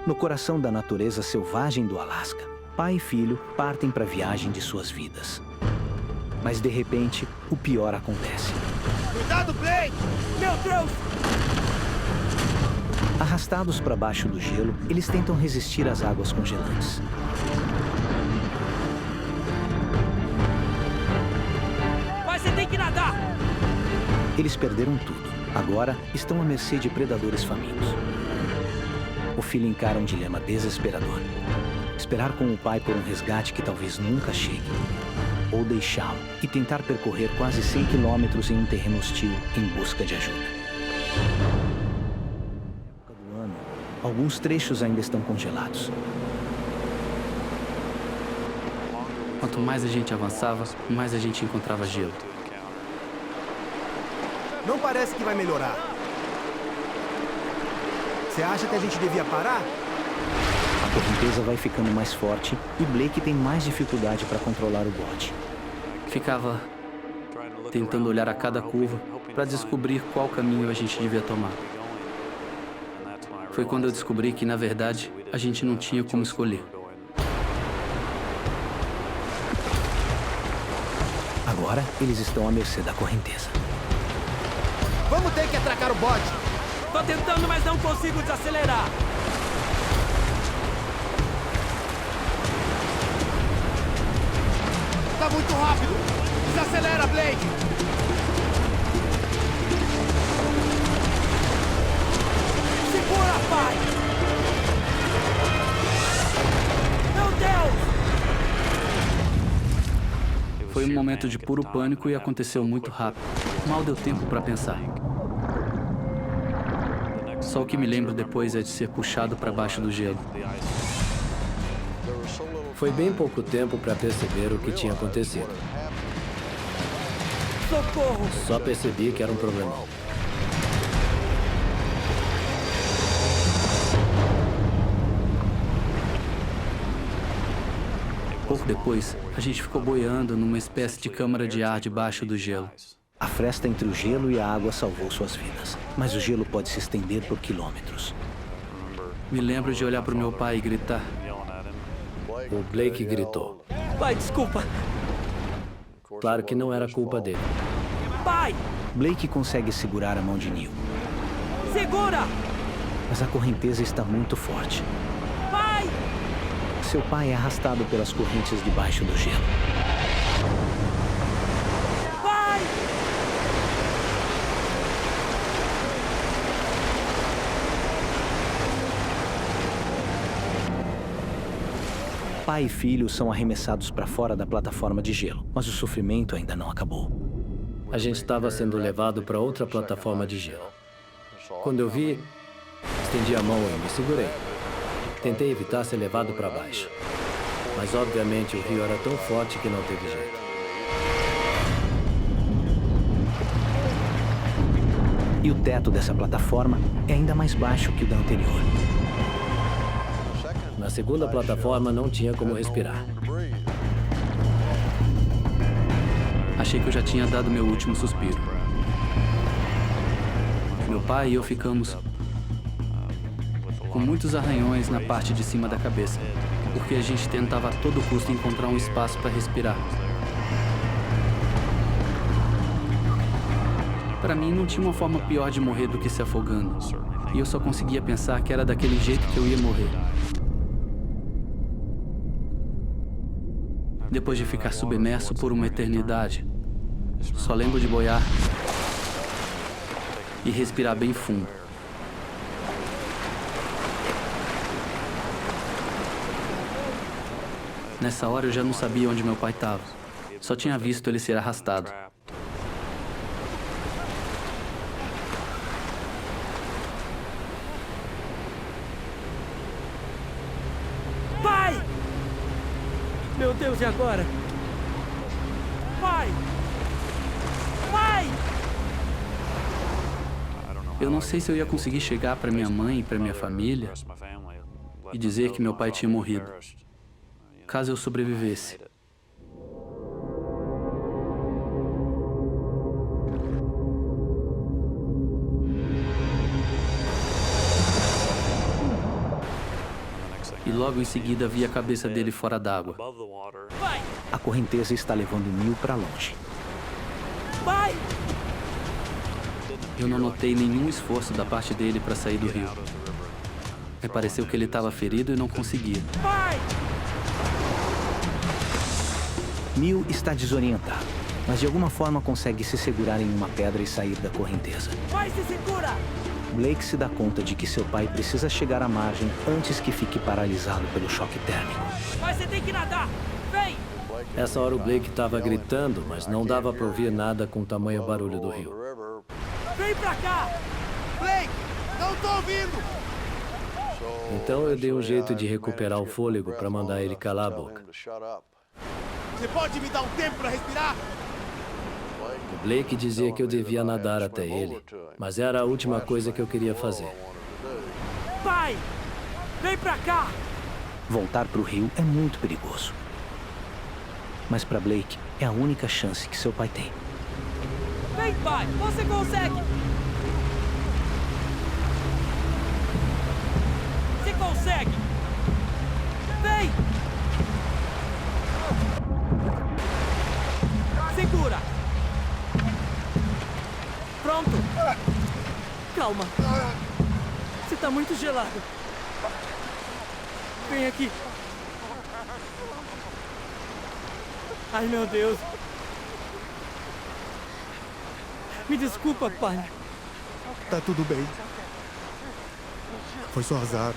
No coração da natureza selvagem do Alasca, pai e filho partem para a viagem de suas vidas. Mas de repente, o pior acontece. Cuidado, Blake! Meu Deus! Arrastados para baixo do gelo, eles tentam resistir às águas congelantes. Mas você tem que nadar! Eles perderam tudo. Agora estão à mercê de predadores famintos. O filho encara um dilema desesperador. Esperar com o pai por um resgate que talvez nunca chegue. Ou deixá-lo e tentar percorrer quase 100 quilômetros em um terreno hostil em busca de ajuda. Na época do ano, alguns trechos ainda estão congelados. Quanto mais a gente avançava, mais a gente encontrava gelo. Não parece que vai melhorar. Você acha que a gente devia parar? A correnteza vai ficando mais forte e Blake tem mais dificuldade para controlar o bote. Ficava tentando olhar a cada curva para descobrir qual caminho a gente devia tomar. Foi quando eu descobri que, na verdade, a gente não tinha como escolher. Agora, eles estão à mercê da correnteza. Vamos ter que atracar o bote. Tô tentando, mas não consigo desacelerar. Tá muito rápido. Desacelera, Blake. Segura, pai! Meu Deus! Foi um momento de puro pânico e aconteceu muito rápido. Mal deu tempo para pensar. Só o que me lembro depois é de ser puxado para baixo do gelo. Foi bem pouco tempo para perceber o que tinha acontecido. Socorro! Só percebi que era um problemão. Pouco depois, a gente ficou boiando numa espécie de câmara de ar debaixo do gelo. A fresta entre o gelo e a água salvou suas vidas, mas o gelo pode se estender por quilômetros. Me lembro de olhar para o meu pai e gritar. O Blake gritou. Pai, desculpa! Claro que não era culpa dele. Pai! Blake consegue segurar a mão de Neil, Segura! mas a correnteza está muito forte. Pai! Seu pai é arrastado pelas correntes debaixo do gelo. Pai! Pai e filho são arremessados para fora da plataforma de gelo, mas o sofrimento ainda não acabou. A gente estava sendo levado para outra plataforma de gelo. Quando eu vi, estendi a mão e me segurei. Tentei evitar ser levado para baixo. Mas, obviamente, o rio era tão forte que não teve jeito. E o teto dessa plataforma é ainda mais baixo que o da anterior. Na segunda plataforma, não tinha como respirar. Achei que eu já tinha dado meu último suspiro. Meu pai e eu ficamos com muitos arranhões na parte de cima da cabeça, porque a gente tentava a todo custo encontrar um espaço para respirar. Para mim, não tinha uma forma pior de morrer do que se afogando. E eu só conseguia pensar que era daquele jeito que eu ia morrer. Depois de ficar submerso por uma eternidade, só lembro de boiar e respirar bem fundo. Nessa hora eu já não sabia onde meu pai estava. Só tinha visto ele ser arrastado. Pai! Meu Deus, e agora? Pai! Pai! Eu não sei se eu ia conseguir chegar para minha mãe e para minha família e dizer que meu pai tinha morrido, caso eu sobrevivesse. E logo em seguida vi a cabeça dele fora d'água. Vai! A correnteza está levando Neil para longe. Vai! Eu não notei nenhum esforço da parte dele para sair do rio. Me pareceu que ele estava ferido e não conseguia. Vai! Neil está desorientado, mas de alguma forma consegue se segurar em uma pedra e sair da correnteza. Vai, se segura! Blake se dá conta de que seu pai precisa chegar à margem antes que fique paralisado pelo choque térmico. Vai, você tem que nadar! Vem! Essa hora o Blake estava gritando, mas não dava para ouvir nada com o tamanho barulho do rio. Vem pra cá! Blake, não tô ouvindo! Então eu dei um jeito de recuperar o fôlego para mandar ele calar a boca. Você pode me dar um tempo pra respirar? O Blake dizia que eu devia nadar até ele, mas era a última coisa que eu queria fazer. Pai! Vem pra cá! Voltar para o rio é muito perigoso. Mas para Blake é a única chance que seu pai tem. Vem, pai! Você consegue! Você consegue! Vem! Segura! Pronto! Calma! Você tá muito gelado. Vem aqui! Ai, meu Deus! Me desculpa, pai. Tá tudo bem. Foi só azar.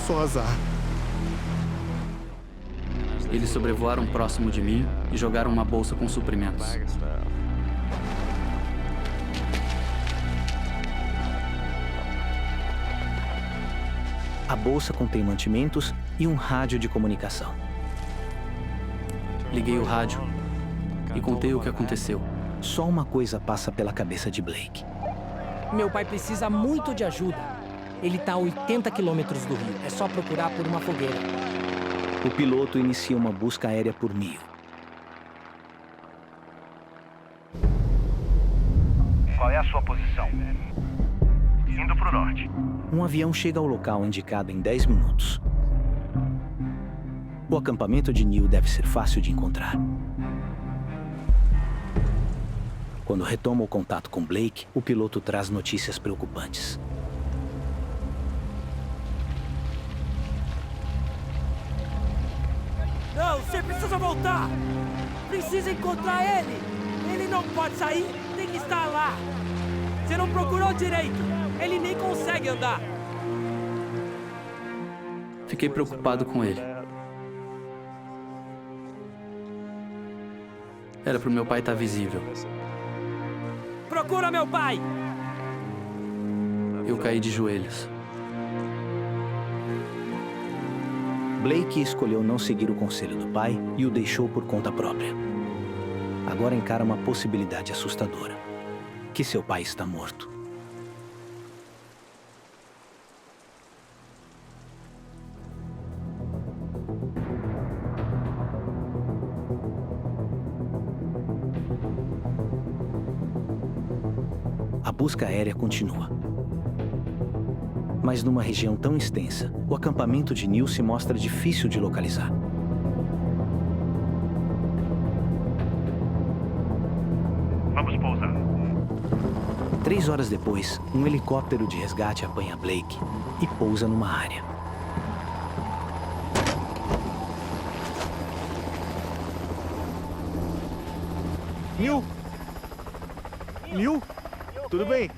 Só azar. Eles sobrevoaram próximo de mim e jogaram uma bolsa com suprimentos. A bolsa contém mantimentos e um rádio de comunicação. Liguei o rádio e contei o que aconteceu. Só uma coisa passa pela cabeça de Blake. Meu pai precisa muito de ajuda. Ele tá a 80 quilômetros do rio. É só procurar por uma fogueira. O piloto inicia uma busca aérea por Neil. Qual é a sua posição? Indo pro norte. Um avião chega ao local indicado em 10 minutos. O acampamento de Neil deve ser fácil de encontrar. Quando retoma o contato com Blake, o piloto traz notícias preocupantes. Não, você precisa voltar! Precisa encontrar ele! Ele não pode sair, tem que estar lá! Você não procurou direito! Ele nem consegue andar! Fiquei preocupado com ele. Era pro meu pai estar visível. Procura meu pai! Eu caí de joelhos. Blake escolheu não seguir o conselho do pai e o deixou por conta própria. Agora encara uma possibilidade assustadora: que seu pai está morto. A busca aérea continua. Mas numa região tão extensa, o acampamento de Neil se mostra difícil de localizar. Vamos pousar. 3 horas depois, um helicóptero de resgate apanha Blake e pousa numa área. Neil? Neil? Tudo bem?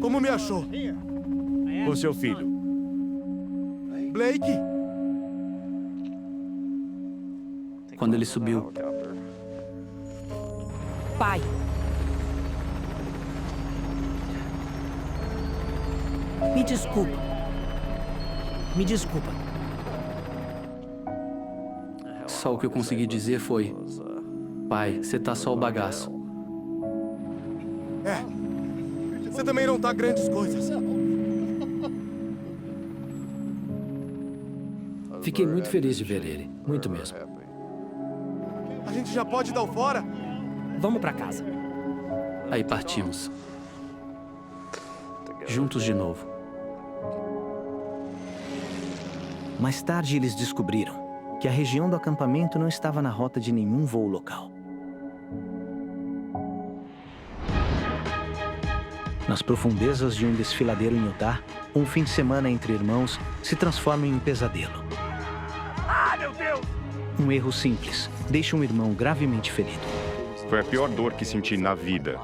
Como me achou? Com seu filho. Blake? Quando ele subiu, Pai! Me desculpa. Me desculpa. só o que eu consegui dizer foi: pai, você tá só o bagaço. Você também não tá grandes coisas. Fiquei muito feliz de ver ele. Muito mesmo. A gente já pode dar o fora? Vamos pra casa. Aí partimos. juntos de novo. Mais tarde, eles descobriram que a região do acampamento não estava na rota de nenhum voo local. Nas profundezas de um desfiladeiro em Utah, um fim de semana entre irmãos se transforma em um pesadelo. Ah, meu Deus! Um erro simples deixa um irmão gravemente ferido. Foi a pior dor que senti na vida.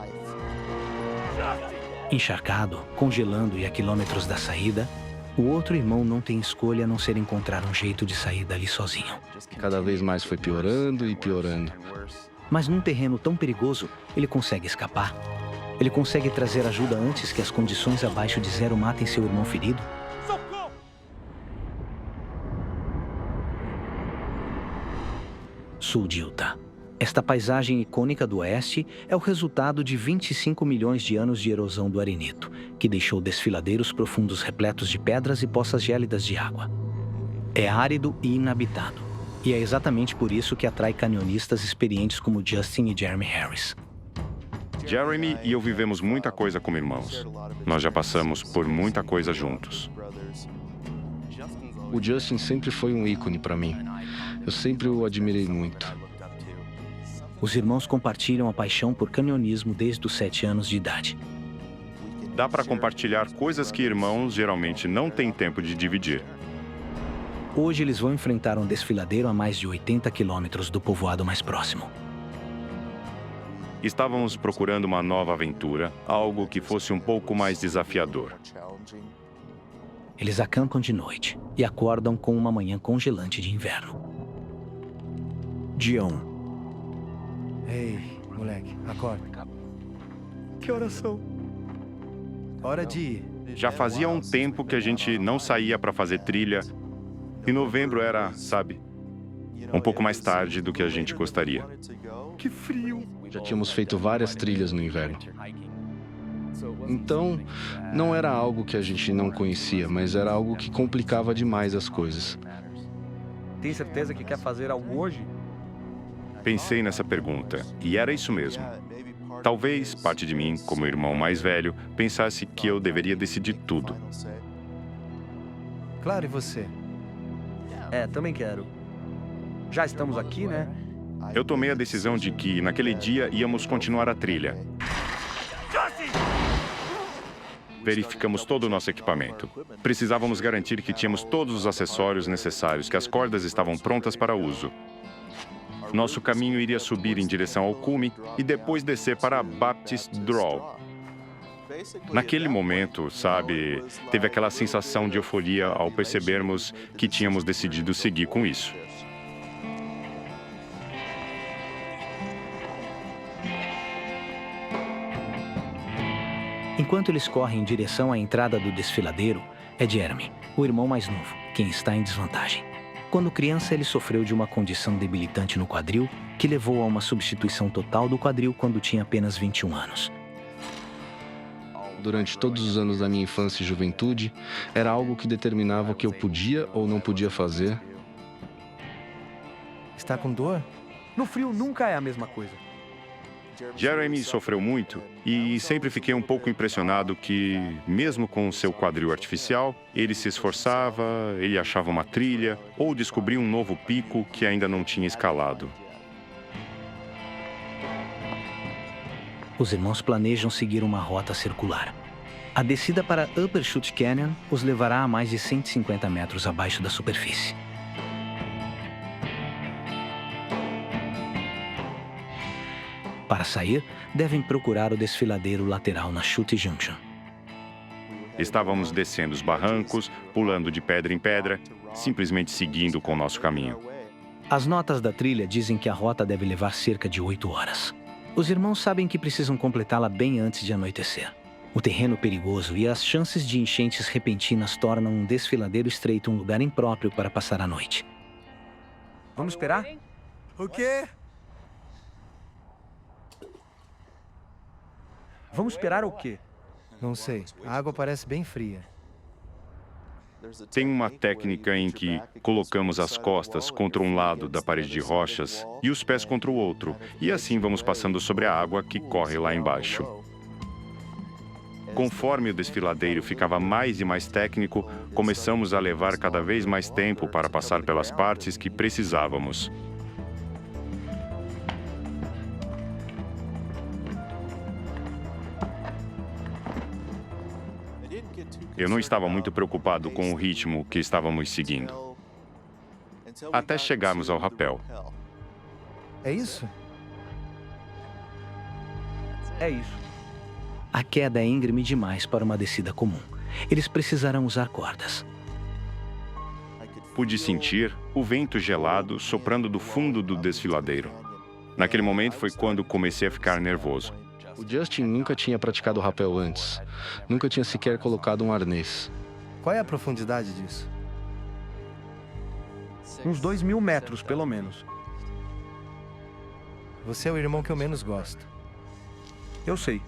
Encharcado, congelando e a quilômetros da saída, o outro irmão não tem escolha a não ser encontrar um jeito de sair dali sozinho. Cada vez mais foi piorando e piorando. Mas num terreno tão perigoso, ele consegue escapar. Ele consegue trazer ajuda antes que as condições abaixo de zero matem seu irmão ferido. Socorro! Sul de Utah. Esta paisagem icônica do oeste é o resultado de 25 milhões de anos de erosão do arenito, que deixou desfiladeiros profundos repletos de pedras e poças gélidas de água. É árido e inabitado, e é exatamente por isso que atrai canionistas experientes como Justin e Jeremy Harris. Jeremy e eu vivemos muita coisa como irmãos. Nós já passamos por muita coisa juntos. O Justin sempre foi um ícone para mim. Eu sempre o admirei muito. Os irmãos compartilham a paixão por canionismo desde os 7 anos de idade. Dá para compartilhar coisas que irmãos geralmente não têm tempo de dividir. Hoje eles vão enfrentar um desfiladeiro a mais de 80 quilômetros do povoado mais próximo. Estávamos procurando uma nova aventura, algo que fosse um pouco mais desafiador. Eles acampam de noite e acordam com uma manhã congelante de inverno. Dia 1. Ei, moleque, acorda. Que horas são? Hora de ir. Já fazia um tempo que a gente não saía para fazer trilha. E novembro era, sabe, um pouco mais tarde do que a gente gostaria. Que frio! Já tínhamos feito várias trilhas no inverno. Então, não era algo que a gente não conhecia, mas era algo que complicava demais as coisas. Tem certeza que quer fazer algo hoje? Pensei nessa pergunta, e era isso mesmo. Talvez parte de mim, como irmão mais velho, pensasse que eu deveria decidir tudo. Claro, e você? Também quero. Já estamos aqui, né? Eu tomei a decisão de que, naquele dia, íamos continuar a trilha. Verificamos todo o nosso equipamento. Precisávamos garantir que tínhamos todos os acessórios necessários, que as cordas estavam prontas para uso. Nosso caminho iria subir em direção ao cume e depois descer para a Baptist Draw. Naquele momento, sabe, teve aquela sensação de euforia ao percebermos que tínhamos decidido seguir com isso. Enquanto eles correm em direção à entrada do desfiladeiro, é Jeremy, o irmão mais novo, quem está em desvantagem. Quando criança, ele sofreu de uma condição debilitante no quadril, que levou a uma substituição total do quadril quando tinha apenas 21 anos. Durante todos os anos da minha infância e juventude, era algo que determinava o que eu podia ou não podia fazer. Está com dor? No frio nunca é a mesma coisa. Jeremy sofreu muito e sempre fiquei um pouco impressionado que, mesmo com seu quadril artificial, ele se esforçava, ele achava uma trilha ou descobria um novo pico que ainda não tinha escalado. Os irmãos planejam seguir uma rota circular. A descida para Upper Chute Canyon os levará a mais de 150 metros abaixo da superfície. Para sair, devem procurar o desfiladeiro lateral na Chute Junction. Estávamos descendo os barrancos, pulando de pedra em pedra, simplesmente seguindo com o nosso caminho. As notas da trilha dizem que a rota deve levar cerca de 8 horas. Os irmãos sabem que precisam completá-la bem antes de anoitecer. O terreno perigoso e as chances de enchentes repentinas tornam um desfiladeiro estreito um lugar impróprio para passar a noite. Vamos esperar? O quê? Vamos esperar o quê? Não sei. A água parece bem fria. Tem uma técnica em que colocamos as costas contra um lado da parede de rochas e os pés contra o outro, e assim vamos passando sobre a água que corre lá embaixo. Conforme o desfiladeiro ficava mais e mais técnico, começamos a levar cada vez mais tempo para passar pelas partes que precisávamos. Eu não estava muito preocupado com o ritmo que estávamos seguindo, até chegarmos ao rapel. É isso? É isso. A queda é íngreme demais para uma descida comum. Eles precisarão usar cordas. Pude sentir o vento gelado soprando do fundo do desfiladeiro. Naquele momento foi quando comecei a ficar nervoso. O Justin nunca tinha praticado rapel antes. Nunca tinha sequer colocado um arnês. Qual é a profundidade disso? Uns 2.000 metros, pelo menos. Você é o irmão que eu menos gosto. Eu sei.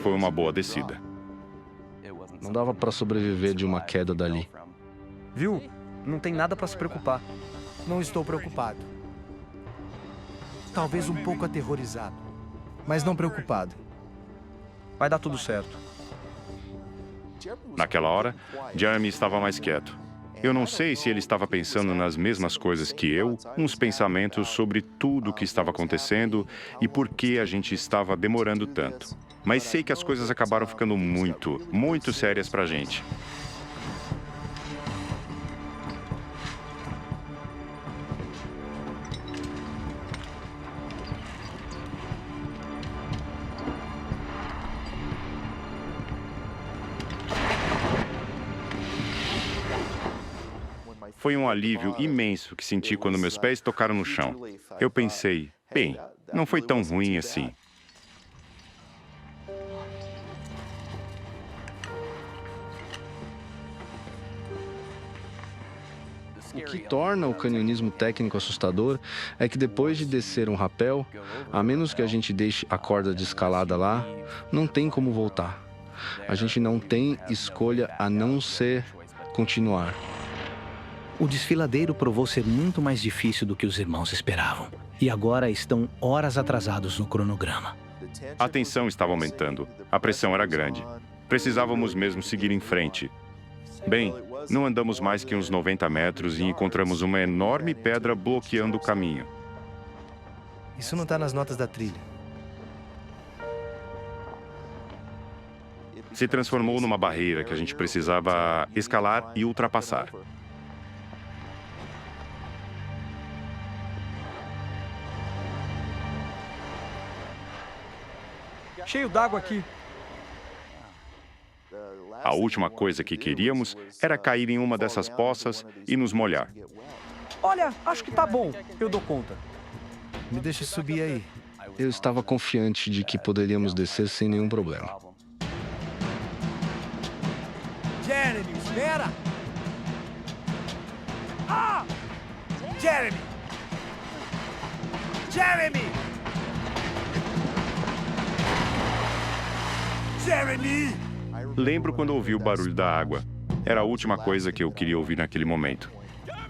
Foi uma boa descida. Não dava para sobreviver de uma queda dali. Viu? Não tem nada para se preocupar. Não estou preocupado. Talvez um pouco aterrorizado, mas não preocupado. Vai dar tudo certo. Naquela hora, Jeremy estava mais quieto. Eu não sei se ele estava pensando nas mesmas coisas que eu, uns pensamentos sobre tudo o que estava acontecendo e por que a gente estava demorando tanto. Mas sei que as coisas acabaram ficando muito sérias pra gente. Foi um alívio imenso que senti quando meus pés tocaram no chão. Eu pensei, bem, não foi tão ruim assim. O que torna o canionismo técnico assustador é que depois de descer um rapel, a menos que a gente deixe a corda de escalada lá, não tem como voltar. A gente não tem escolha a não ser continuar. O desfiladeiro provou ser muito mais difícil do que os irmãos esperavam. E agora estão horas atrasados no cronograma. A tensão estava aumentando. A pressão era grande. Precisávamos mesmo seguir em frente. Bem, não andamos mais que uns 90 metros e encontramos uma enorme pedra bloqueando o caminho. Isso não está nas notas da trilha. Se transformou numa barreira que a gente precisava escalar e ultrapassar. Cheio d'água aqui. A última coisa que queríamos era cair em uma dessas poças e nos molhar. Olha, acho que tá bom. Eu dou conta. Me deixa subir aí. Eu estava confiante de que poderíamos descer sem nenhum problema. Jeremy, espera! Ah! Jeremy! Jeremy! Jeremy! Lembro quando ouvi o barulho da água. Era a última coisa que eu queria ouvir naquele momento.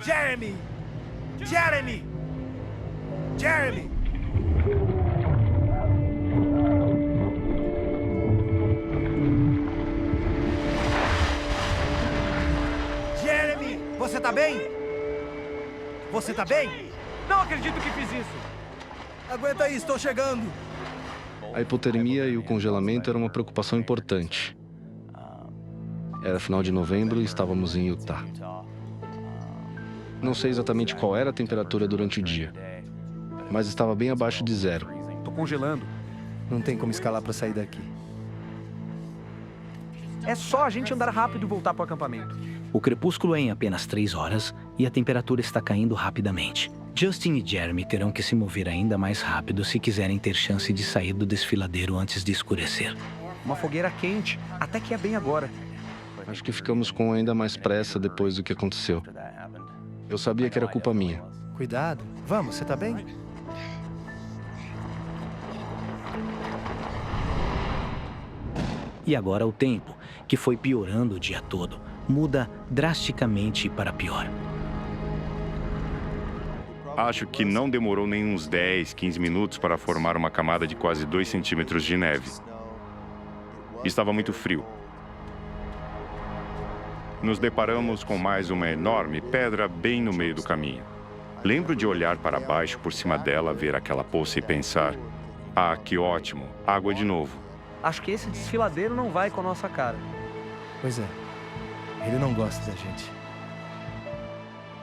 Jeremy! Jeremy! Jeremy! Jeremy! Você tá bem? Você tá bem? Não acredito que fiz isso! Aguenta aí, estou chegando. A hipotermia e o congelamento eram uma preocupação importante. Era final de novembro e estávamos em Utah. Não sei exatamente qual era a temperatura durante o dia, mas estava bem abaixo de 0. Tô congelando. Não tem como escalar para sair daqui. É só a gente andar rápido e voltar pro acampamento. O crepúsculo é em apenas 3 horas e a temperatura está caindo rapidamente. Justin e Jeremy terão que se mover ainda mais rápido se quiserem ter chance de sair do desfiladeiro antes de escurecer. Uma fogueira quente, até que é bem agora. Acho que ficamos com ainda mais pressa depois do que aconteceu. Eu sabia que era culpa minha. Cuidado. Vamos, você tá bem? E agora o tempo, que foi piorando o dia todo, muda drasticamente para pior. Acho que não demorou nem uns 10, 15 minutos para formar uma camada de quase 2 centímetros de neve. Estava muito frio. Nos deparamos com mais uma enorme pedra bem no meio do caminho. Lembro de olhar para baixo por cima dela, ver aquela poça e pensar: ah, que ótimo, água de novo. Acho que esse desfiladeiro não vai com a nossa cara. Pois é. Ele não gosta da gente.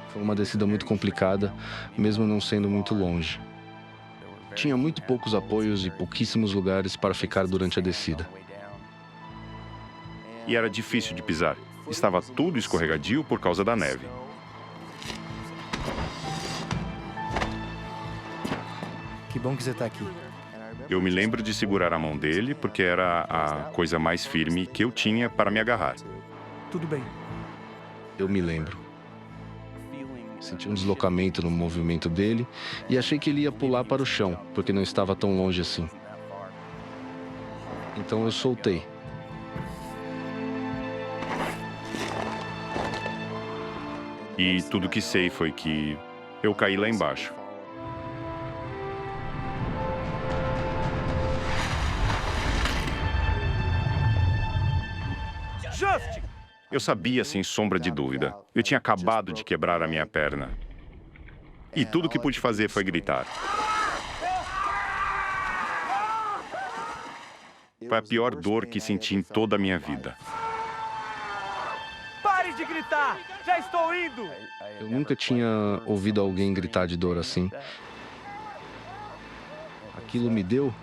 Foi uma descida muito complicada, mesmo não sendo muito longe. Tinha muito poucos apoios e pouquíssimos lugares para ficar durante a descida. E era difícil de pisar. Estava tudo escorregadio por causa da neve. Que bom que você tá aqui. Eu me lembro de segurar a mão dele porque era a coisa mais firme que eu tinha para me agarrar. Tudo bem. Eu me lembro. Senti um deslocamento no movimento dele e achei que ele ia pular para o chão, porque não estava tão longe assim. Então eu soltei. E tudo que sei foi que eu caí lá embaixo. Just! Eu sabia, sem sombra de dúvida. Eu tinha acabado de quebrar a minha perna. E tudo que pude fazer foi gritar. Foi a pior dor que senti em toda a minha vida. Pare de gritar! Já estou indo! Eu nunca tinha ouvido alguém gritar de dor assim. Aquilo me deu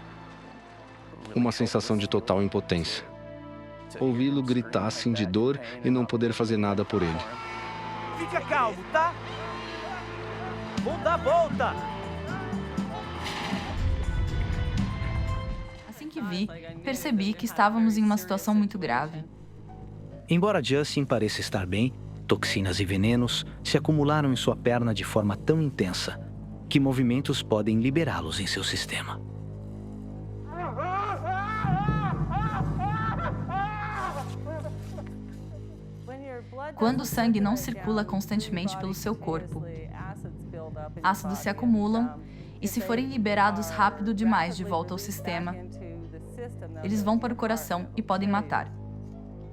uma sensação de total impotência. Ouvi-lo gritar assim de dor e não poder fazer nada por ele. Fica calmo, tá? Vou dar a volta! Assim que vi, percebi que estávamos em uma situação muito grave. Embora Justin pareça estar bem, toxinas e venenos se acumularam em sua perna de forma tão intensa que movimentos podem liberá-los em seu sistema. Quando o sangue não circula constantemente pelo seu corpo, ácidos se acumulam e, se forem liberados rápido demais de volta ao sistema, eles vão para o coração e podem matar.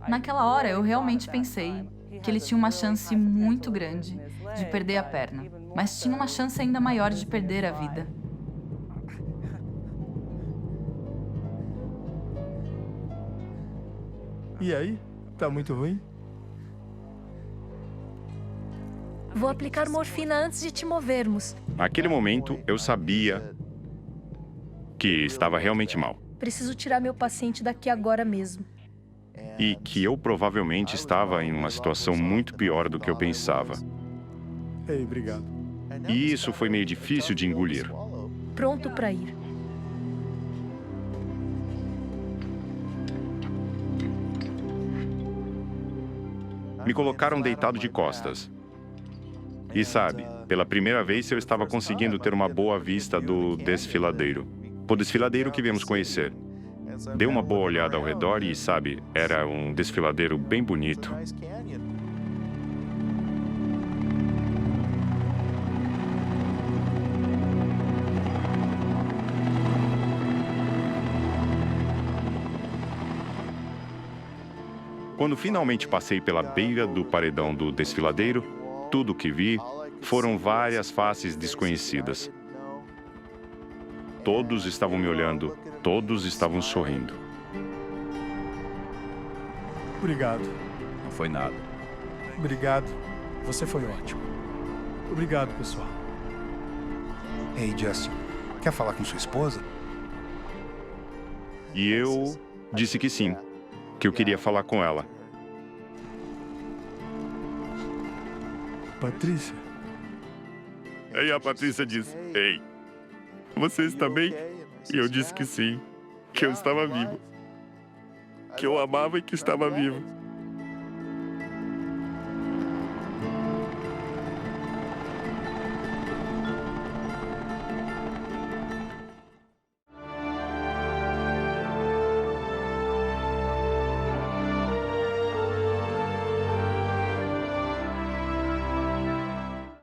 Naquela hora, eu realmente pensei que ele tinha uma chance muito grande de perder a perna, mas tinha uma chance ainda maior de perder a vida. E aí? Tá muito ruim? Vou aplicar morfina antes de te movermos. Naquele momento, eu sabia que estava realmente mal. Preciso tirar meu paciente daqui agora mesmo. E que eu provavelmente estava em uma situação muito pior do que eu pensava. Ei, obrigado. E isso foi meio difícil de engolir. Pronto para ir. Me colocaram deitado de costas. E sabe, pela primeira vez eu estava conseguindo ter uma boa vista do desfiladeiro. O desfiladeiro que viemos conhecer. Dei uma boa olhada ao redor e, sabe, era um desfiladeiro bem bonito. Quando finalmente passei pela beira do paredão do desfiladeiro, tudo o que vi foram várias faces desconhecidas. Todos estavam me olhando, todos estavam sorrindo. Obrigado. Não foi nada. Obrigado. Você foi ótimo. Obrigado, pessoal. Ei, Justin, quer falar com sua esposa? E eu disse que sim, que eu queria falar com ela. Patrícia? Aí a Patrícia disse: ei, você está bem? E eu disse que sim, que eu estava vivo, que eu amava e que estava vivo.